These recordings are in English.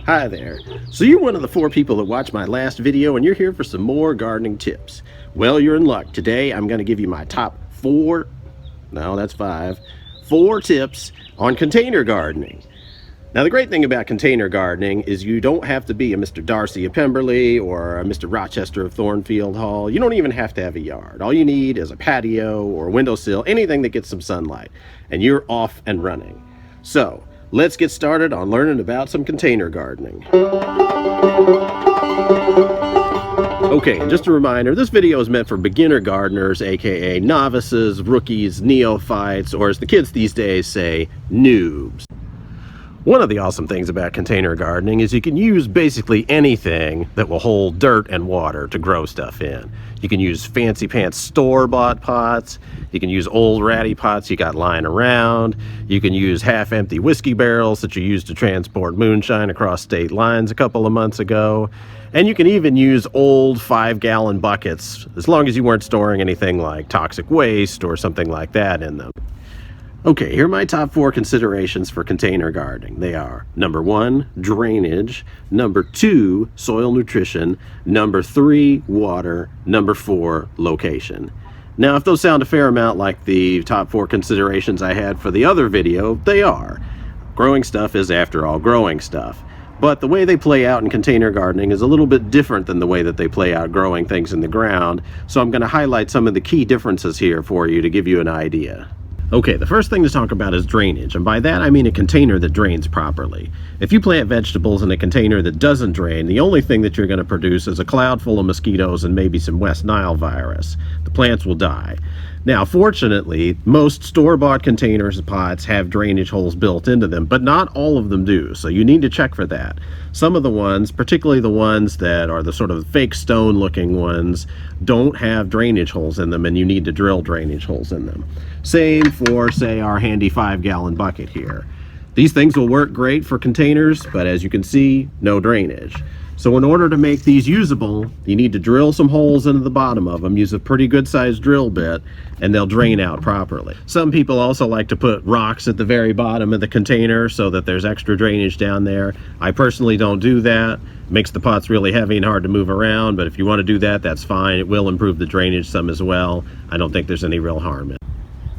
Hi there. So you're one of the 4 people that watched my last video and you're here for some more gardening tips. Well, you're in luck. Today I'm going to give you my top 4, no that's 5, 4 tips on container gardening. Now the great thing about container gardening is you don't have to be a Mr. Darcy of Pemberley or a Mr. Rochester of Thornfield Hall. You don't even have to have a yard. All you need is a patio or a windowsill, anything that gets some sunlight, and you're off and running. So let's get started on learning about some container gardening. Okay, and just a reminder, this video is meant for beginner gardeners, aka novices, rookies, neophytes, or as the kids these days say, noobs. One of the awesome things about container gardening is you can use basically anything that will hold dirt and water to grow stuff in. You can use fancy pants store-bought pots, you can use old ratty pots you got lying around, you can use half-empty whiskey barrels that you used to transport moonshine across state lines a couple of months ago, and you can even use old 5-gallon buckets, as long as you weren't storing anything like toxic waste or something like that in them. Okay, here are my top 4 considerations for container gardening. They are: number 1, drainage; number 2, soil nutrition; number 3, water; number 4, location. Now, if those sound a fair amount like the top 4 considerations I had for the other video, they are. Growing stuff is, after all, growing stuff. But the way they play out in container gardening is a little bit different than the way that they play out growing things in the ground, so I'm going to highlight some of the key differences here for you to give you an idea. Okay, the first thing to talk about is drainage, and by that I mean a container that drains properly. If you plant vegetables in a container that doesn't drain, the only thing that you're going to produce is a cloud full of mosquitoes and maybe some West Nile virus. The plants will die. Now, fortunately, most store-bought containers and pots have drainage holes built into them, but not all of them do, so you need to check for that. Some of the ones, particularly the ones that are the sort of fake stone-looking ones, don't have drainage holes in them, and you need to drill drainage holes in them. Same for, say, our handy 5-gallon bucket here. These things will work great for containers, but as you can see, no drainage. So in order to make these usable, you need to drill some holes into the bottom of them, use a pretty good sized drill bit, and they'll drain out properly. Some people also like to put rocks at the very bottom of the container so that there's extra drainage down there. I personally don't do that. It makes the pots really heavy and hard to move around, but if you want to do that, that's fine. It will improve the drainage some as well. I don't think there's any real harm in it.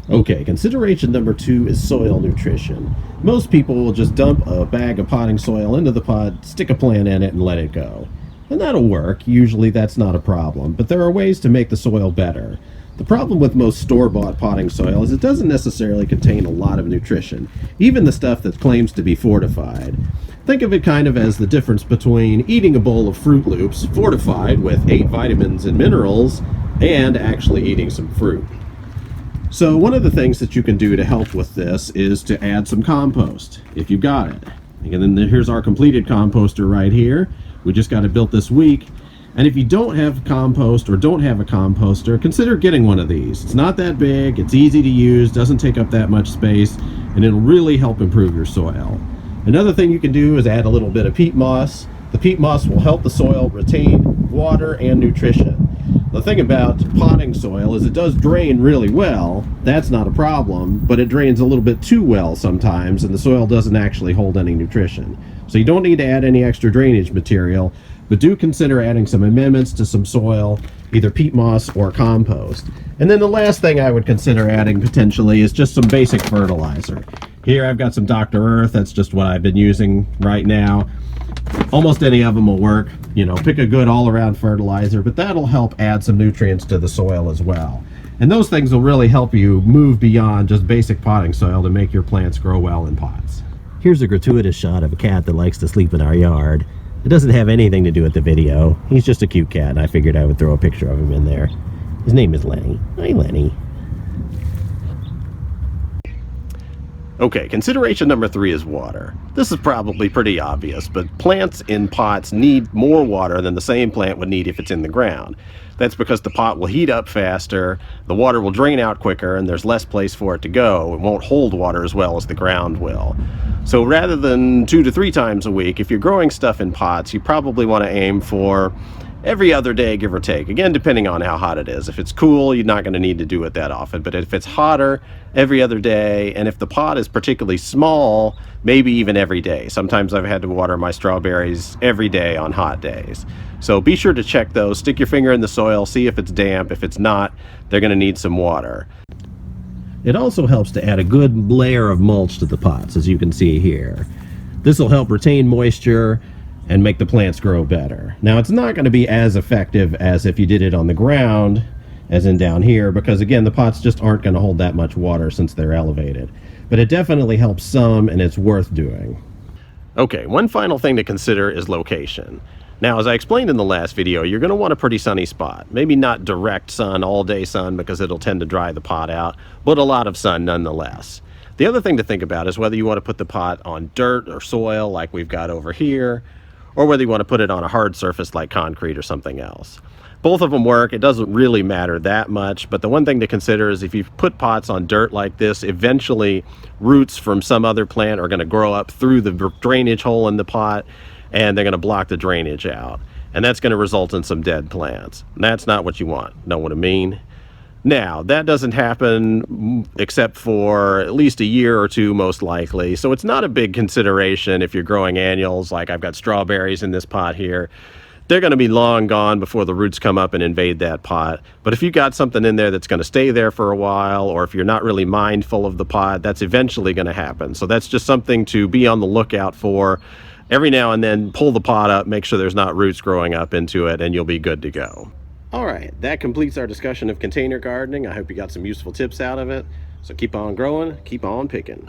Okay, consideration number 2 is soil nutrition. Most people will just dump a bag of potting soil into the pot, stick a plant in it, and let it go. And that'll work. Usually that's not a problem, but there are ways to make the soil better. The problem with most store-bought potting soil is it doesn't necessarily contain a lot of nutrition, even the stuff that claims to be fortified. Think of it kind of as the difference between eating a bowl of Fruit Loops fortified with 8 vitamins and minerals and actually eating some fruit. So one of the things that you can do to help with this is to add some compost, if you've got it. And then here's our completed composter right here. We just got it built this week. And if you don't have compost or don't have a composter, consider getting one of these. It's not that big, it's easy to use, doesn't take up that much space, and it'll really help improve your soil. Another thing you can do is add a little bit of peat moss. The peat moss will help the soil retain water and nutrition. The thing about potting soil is it does drain really well. That's not a problem, but it drains a little bit too well sometimes, and the soil doesn't actually hold any nutrition. So you don't need to add any extra drainage material, but do consider adding some amendments to some soil, either peat moss or compost. And then the last thing I would consider adding potentially is just some basic fertilizer. Here I've got some Dr. Earth. That's just what I've been using right now. Almost any of them will work. You know, pick a good all-around fertilizer, but that'll help add some nutrients to the soil as well. And those things will really help you move beyond just basic potting soil to make your plants grow well in pots. Here's a gratuitous shot of a cat that likes to sleep in our yard. It doesn't have anything to do with the video. He's just a cute cat, and I figured I would throw a picture of him in there. His name is Lenny. Hi, Lenny. Okay, consideration number 3 is water. This is probably pretty obvious, but plants in pots need more water than the same plant would need if it's in the ground. That's because the pot will heat up faster, the water will drain out quicker, and there's less place for it to go. It won't hold water as well as the ground will. So rather than 2 to 3 times a week, if you're growing stuff in pots, you probably want to aim for every other day, give or take. Again, depending on how hot it is. If it's cool, you're not going to need to do it that often. But if it's hotter, every other day. And if the pot is particularly small, maybe even every day. Sometimes I've had to water my strawberries every day on hot days. So be sure to check those. Stick your finger in the soil, see if it's damp. If it's not, they're going to need some water. It also helps to add a good layer of mulch to the pots, as you can see here. This will help retain moisture and make the plants grow better. Now, it's not going to be as effective as if you did it on the ground, as in down here, because again, the pots just aren't going to hold that much water since they're elevated. But it definitely helps some, and it's worth doing. Okay, one final thing to consider is location. Now, as I explained in the last video, you're going to want a pretty sunny spot. Maybe not direct sun, all day sun, because it'll tend to dry the pot out, but a lot of sun nonetheless. The other thing to think about is whether you want to put the pot on dirt or soil like we've got over here, or whether you want to put it on a hard surface like concrete or something else. Both of them work. It doesn't really matter that much, but the one thing to consider is if you put pots on dirt like this, eventually roots from some other plant are going to grow up through the drainage hole in the pot, and they're going to block the drainage out. And that's going to result in some dead plants. And that's not what you want. Know what I mean? Now, that doesn't happen except for at least a year or two, most likely. So it's not a big consideration if you're growing annuals, like I've got strawberries in this pot here. They're going to be long gone before the roots come up and invade that pot. But if you've got something in there that's going to stay there for a while, or if you're not really mindful of the pot, that's eventually going to happen. So that's just something to be on the lookout for. Every now and then, pull the pot up, make sure there's not roots growing up into it, and you'll be good to go. All right, that completes our discussion of container gardening. I hope you got some useful tips out of it. So keep on growing, keep on picking.